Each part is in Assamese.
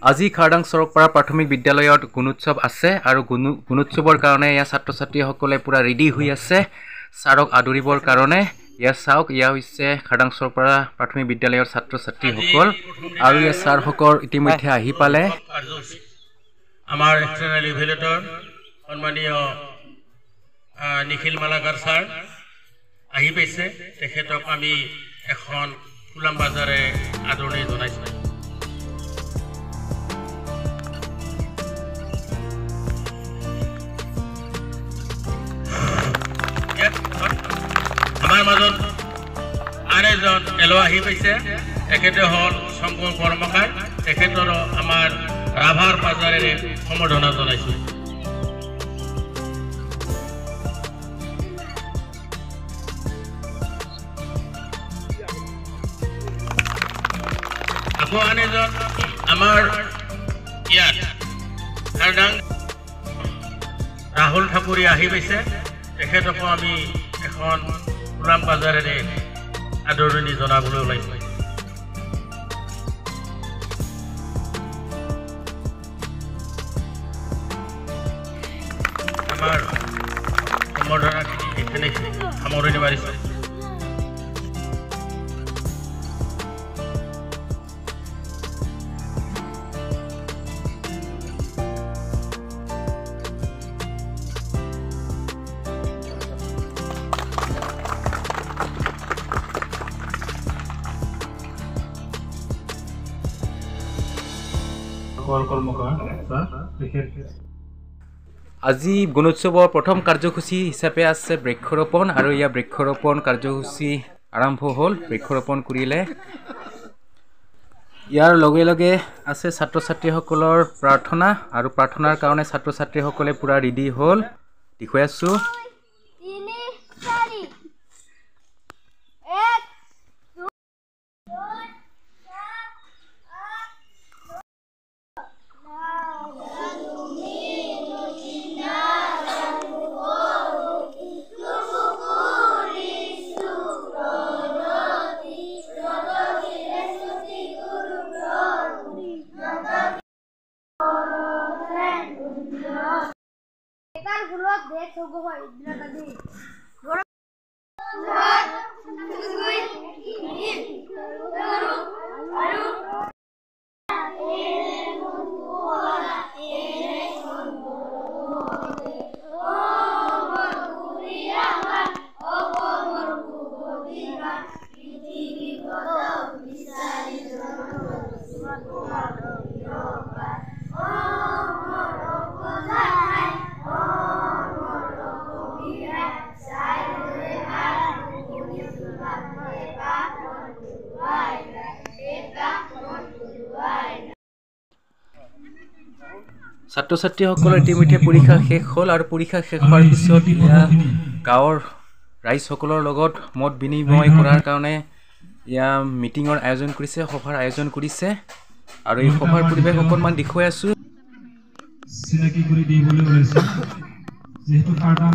আজি খাৰদাং চৰকপাৰা প্ৰাথমিক বিদ্যালয়ত গুণোৎসৱ আছে আৰু গুণোৎসৱৰ কাৰণে ইয়াৰ ছাত্ৰ ছাত্ৰীসকলে পুৰা ৰেডি হৈ আছে ছাৰক আদৰিবৰ কাৰণে। ইয়াৰ চাওক, ইয়া হৈছে খাৰদাং চৰকপাৰা প্ৰাথমিক বিদ্যালয়ৰ ছাত্ৰ ছাত্ৰীসকল আৰু ইয়াৰ ছাৰসকল ইতিমধ্যে আহি পালে। আমাৰ এক্সটাৰ্নেল ইভেলুৱেটৰ সন্মানীয় নিখিল মালাকাৰ ছাৰ আহি পাইছে। তেখেতক আমি এখন ফুলাম বাজাৰে আদৰণি জনাইছোঁ। আমাৰ মাজত আন এজন এলো আহি পাইছে, তেখেতে হ'ল শংকৰ কৰ্মকাৰ। তেখেতৰো আমাৰ ৰাভাৰ বাজাৰেৰে সম্বৰ্ধনা জনাইছোঁ। আকৌ আন এজন আমাৰ ইয়াত খাৰদাং ৰাহুল ঠাকুৰী আহি পাইছে, তেখেতকো আমি এখন ফুলাম বাজাৰেৰে আদৰণি জনাবলৈ ওলাইছোঁ। আমাৰ সম্বৰ্ধনাখিনি এইখিনি সামৰণি মাৰিছোঁ। আজি গুণোৎসৱৰ প্ৰথম কাৰ্যসূচী হিচাপে আছে বৃক্ষৰোপণ আৰু ইয়াৰ বৃক্ষৰোপণ কাৰ্যসূচী আৰম্ভ হ'ল। বৃক্ষৰোপণ কৰিলে ইয়াৰ লগে লগে আছে ছাত্ৰ ছাত্ৰীসকলৰ প্ৰাৰ্থনা আৰু প্ৰাৰ্থনাৰ কাৰণে ছাত্ৰ ছাত্ৰীসকলে পূৰা ৰেডি হ'ল। দেখুৱাই আছোঁ। ছাত্ৰ ছাত্ৰীসকলৰ ইতিমধ্যে পৰীক্ষা শেষ হ'ল আৰু পৰীক্ষা শেষ হোৱাৰ পিছত গাঁৱৰ ৰাইজসকলৰ লগত মত বিনিময় কৰাৰ কাৰণে মিটিঙৰ আয়োজন কৰিছে, সভাৰ আয়োজন কৰিছে আৰু এই সভাৰ পৰিৱেশ অকণমান দেখুৱাই আছোঁ। চিনাকি কৰি দিবলৈ ওলাইছোঁ যিহেতু খাৰদাং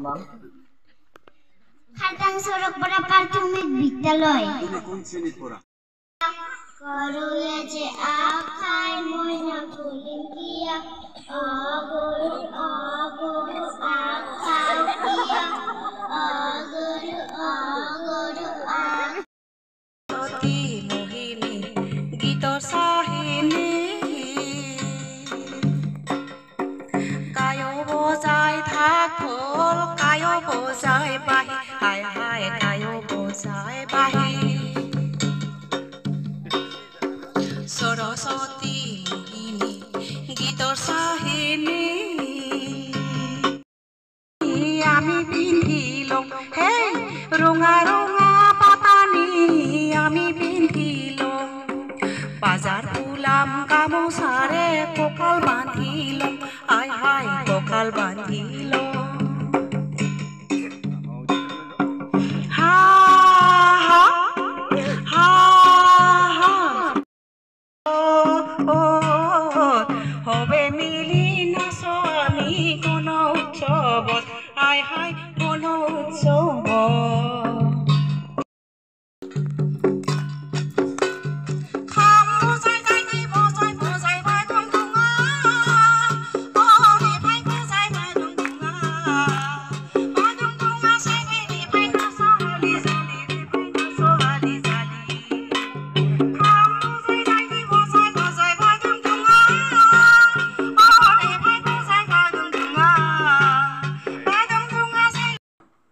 অকণমান খাৰটাং সৰগপাৰা প্ৰাথমিক বিদ্যালয় কোন শ্ৰেণীত পঢ়া গৰুৱে যে আখাই মইনা ফুলিয়া গৰু আখাই দিয়া গৰু সতী মোহিনী গীতৰ চাহিনী কায়ো বজাই থাক ঢোল কায়ো বজাই বাঁহী হায় হায় কায়ো বজাই বাঁহী সৰস্বতী মোহিনী গীতৰ চাহিনী আমি পিন্ধি লওঁ হে ৰঙা ৰঙা পাতানি আমি পিন্ধি লওঁ বাজাৰ ওলাম গামোচাৰে কঁকাল বান্ধি লওঁ আই হাই কঁকাল বান্ধি লওঁ হা হা হা হা হবে মিলি নাচো আমি কোনো উৎসৱত আই হাই কোনো উৎসৱত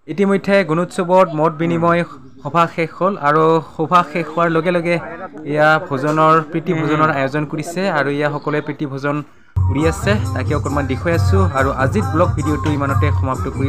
ইতিমধ্যে গুণোৎসৱত মত বিনিময় সভা শেষ হ'ল আৰু সভা শেষ হোৱাৰ লগে লগে এয়া ভোজনৰ প্ৰীতি ভোজনৰ আয়োজন কৰিছে আৰু এয়া সকলোৱে প্ৰীতি ভোজন কৰি আছে তাকে অকণমান দেখুৱাই আছোঁ আৰু আজিৰ ব্লগ ভিডিঅ'টো ইমানতে সমাপ্ত কৰিলে।